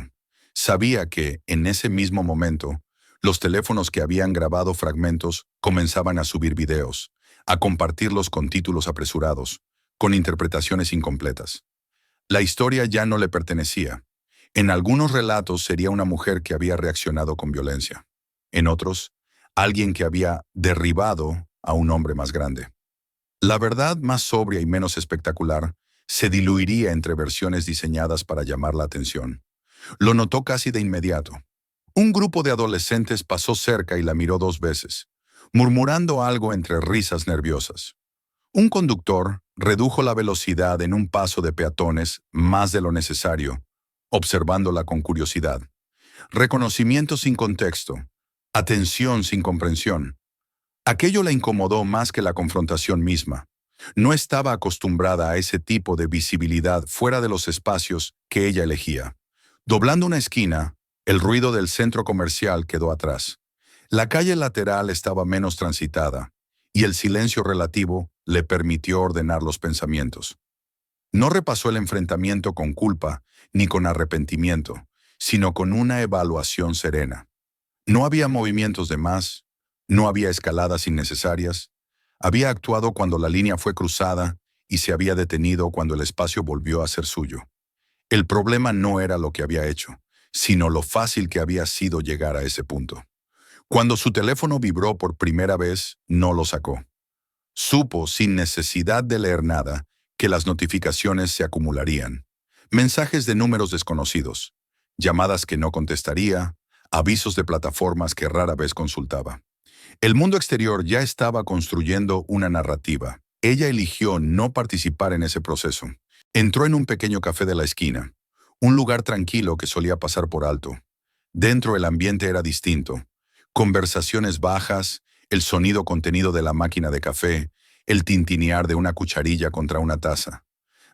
Speaker 1: Sabía que, en ese mismo momento, los teléfonos que habían grabado fragmentos comenzaban a subir videos, a compartirlos con títulos apresurados, con interpretaciones incompletas. La historia ya no le pertenecía. En algunos relatos sería una mujer que había reaccionado con violencia. En otros, alguien que había derribado a un hombre más grande. La verdad más sobria y menos espectacular se diluiría entre versiones diseñadas para llamar la atención. Lo notó casi de inmediato. Un grupo de adolescentes pasó cerca y la miró 2 veces, murmurando algo entre risas nerviosas. Un conductor redujo la velocidad en un paso de peatones más de lo necesario, observándola con curiosidad. Reconocimiento sin contexto, atención sin comprensión. Aquello la incomodó más que la confrontación misma. No estaba acostumbrada a ese tipo de visibilidad fuera de los espacios que ella elegía. Doblando una esquina, el ruido del centro comercial quedó atrás. La calle lateral estaba menos transitada, y el silencio relativo le permitió ordenar los pensamientos. No repasó el enfrentamiento con culpa ni con arrepentimiento, sino con una evaluación serena. No había movimientos de más, no había escaladas innecesarias, había actuado cuando la línea fue cruzada y se había detenido cuando el espacio volvió a ser suyo. El problema no era lo que había hecho, sino lo fácil que había sido llegar a ese punto. Cuando su teléfono vibró por primera vez, no lo sacó. Supo, sin necesidad de leer nada, que las notificaciones se acumularían. Mensajes de números desconocidos, llamadas que no contestaría, avisos de plataformas que rara vez consultaba. El mundo exterior ya estaba construyendo una narrativa. Ella eligió no participar en ese proceso. Entró en un pequeño café de la esquina, un lugar tranquilo que solía pasar por alto. Dentro el ambiente era distinto. Conversaciones bajas, el sonido contenido de la máquina de café, el tintinear de una cucharilla contra una taza.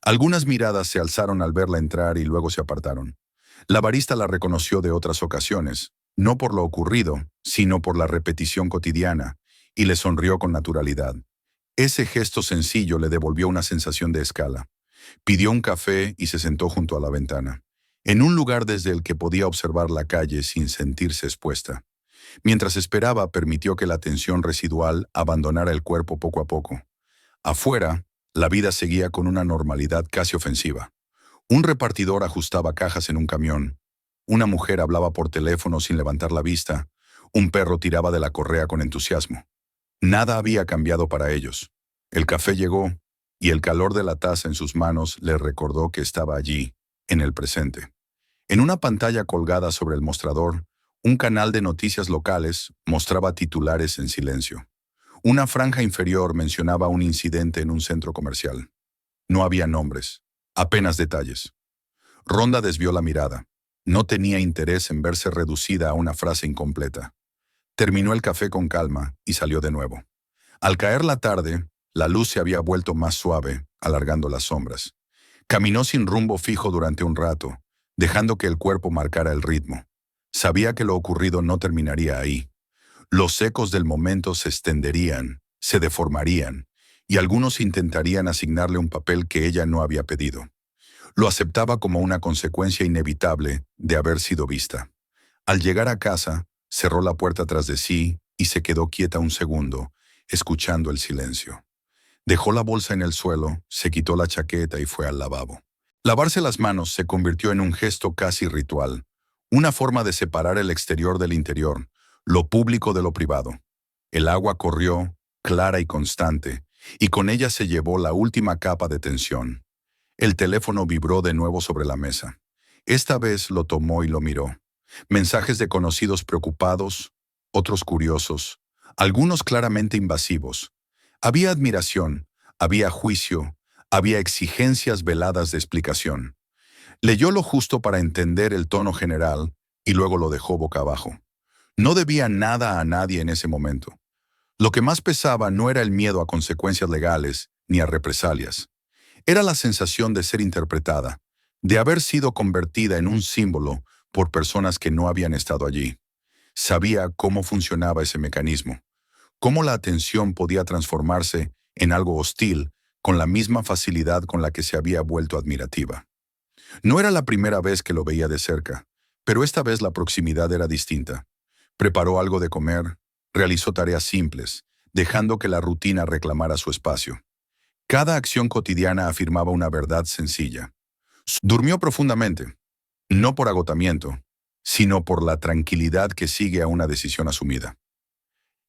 Speaker 1: Algunas miradas se alzaron al verla entrar y luego se apartaron. La barista la reconoció de otras ocasiones, no por lo ocurrido, sino por la repetición cotidiana, y le sonrió con naturalidad. Ese gesto sencillo le devolvió una sensación de escala. Pidió un café y se sentó junto a la ventana, en un lugar desde el que podía observar la calle sin sentirse expuesta. Mientras esperaba, permitió que la tensión residual abandonara el cuerpo poco a poco. Afuera, la vida seguía con una normalidad casi ofensiva. Un repartidor ajustaba cajas en un camión. Una mujer hablaba por teléfono sin levantar la vista. Un perro tiraba de la correa con entusiasmo. Nada había cambiado para ellos. El café llegó, y el calor de la taza en sus manos le recordó que estaba allí, en el presente. En una pantalla colgada sobre el mostrador, un canal de noticias locales mostraba titulares en silencio. Una franja inferior mencionaba un incidente en un centro comercial. No había nombres, apenas detalles. Ronda desvió la mirada. No tenía interés en verse reducida a una frase incompleta. Terminó el café con calma y salió de nuevo. Al caer la tarde, la luz se había vuelto más suave, alargando las sombras. Caminó sin rumbo fijo durante un rato, dejando que el cuerpo marcara el ritmo. Sabía que lo ocurrido no terminaría ahí. Los ecos del momento se extenderían, se deformarían, y algunos intentarían asignarle un papel que ella no había pedido. Lo aceptaba como una consecuencia inevitable de haber sido vista. Al llegar a casa, cerró la puerta tras de sí y se quedó quieta un segundo, escuchando el silencio. Dejó la bolsa en el suelo, se quitó la chaqueta y fue al lavabo. Lavarse las manos se convirtió en un gesto casi ritual, una forma de separar el exterior del interior, lo público de lo privado. El agua corrió, clara y constante, y con ella se llevó la última capa de tensión. El teléfono vibró de nuevo sobre la mesa. Esta vez lo tomó y lo miró. Mensajes de conocidos preocupados, otros curiosos, algunos claramente invasivos. Había admiración, había juicio, había exigencias veladas de explicación. Leyó lo justo para entender el tono general y luego lo dejó boca abajo. No debía nada a nadie en ese momento. Lo que más pesaba no era el miedo a consecuencias legales ni a represalias. Era la sensación de ser interpretada, de haber sido convertida en un símbolo por personas que no habían estado allí. Sabía cómo funcionaba ese mecanismo, cómo la atención podía transformarse en algo hostil con la misma facilidad con la que se había vuelto admirativa. No era la primera vez que lo veía de cerca, pero esta vez la proximidad era distinta. Preparó algo de comer, realizó tareas simples, dejando que la rutina reclamara su espacio. Cada acción cotidiana afirmaba una verdad sencilla. Durmió profundamente, no por agotamiento, sino por la tranquilidad que sigue a una decisión asumida.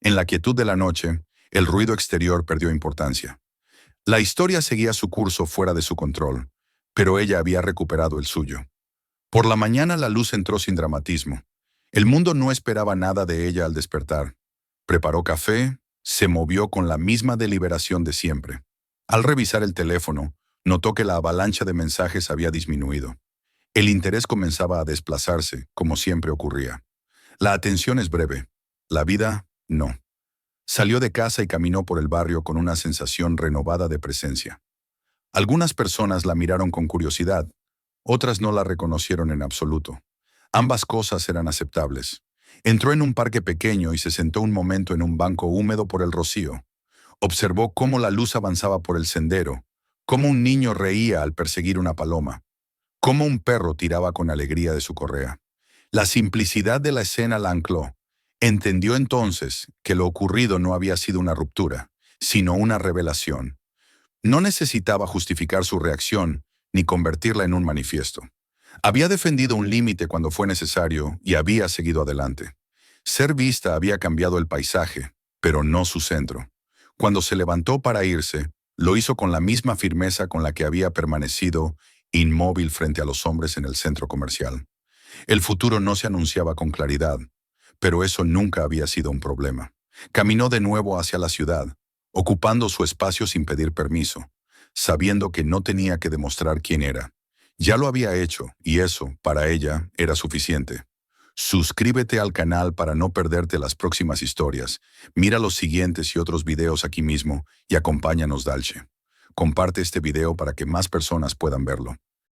Speaker 1: En la quietud de la noche, el ruido exterior perdió importancia. La historia seguía su curso fuera de su control, pero ella había recuperado el suyo. Por la mañana la luz entró sin dramatismo. El mundo no esperaba nada de ella al despertar. Preparó café, se movió con la misma deliberación de siempre. Al revisar el teléfono, notó que la avalancha de mensajes había disminuido. El interés comenzaba a desplazarse, como siempre ocurría. La atención es breve, la vida no. Salió de casa y caminó por el barrio con una sensación renovada de presencia. Algunas personas la miraron con curiosidad, otras no la reconocieron en absoluto. Ambas cosas eran aceptables. Entró en un parque pequeño y se sentó un momento en un banco húmedo por el rocío. Observó cómo la luz avanzaba por el sendero, cómo un niño reía al perseguir una paloma, cómo un perro tiraba con alegría de su correa. La simplicidad de la escena la ancló. Entendió entonces que lo ocurrido no había sido una ruptura, sino una revelación. No necesitaba justificar su reacción ni convertirla en un manifiesto. Había defendido un límite cuando fue necesario y había seguido adelante. Ser vista había cambiado el paisaje, pero no su centro. Cuando se levantó para irse, lo hizo con la misma firmeza con la que había permanecido inmóvil frente a los hombres en el centro comercial. El futuro no se anunciaba con claridad, pero eso nunca había sido un problema. Caminó de nuevo hacia la ciudad, ocupando su espacio sin pedir permiso, sabiendo que no tenía que demostrar quién era. Ya lo había hecho, y eso, para ella, era suficiente. Suscríbete al canal para no perderte las próximas historias. Mira los siguientes y otros videos aquí mismo y acompáñanos, Dalche. Comparte este video para que más personas puedan verlo.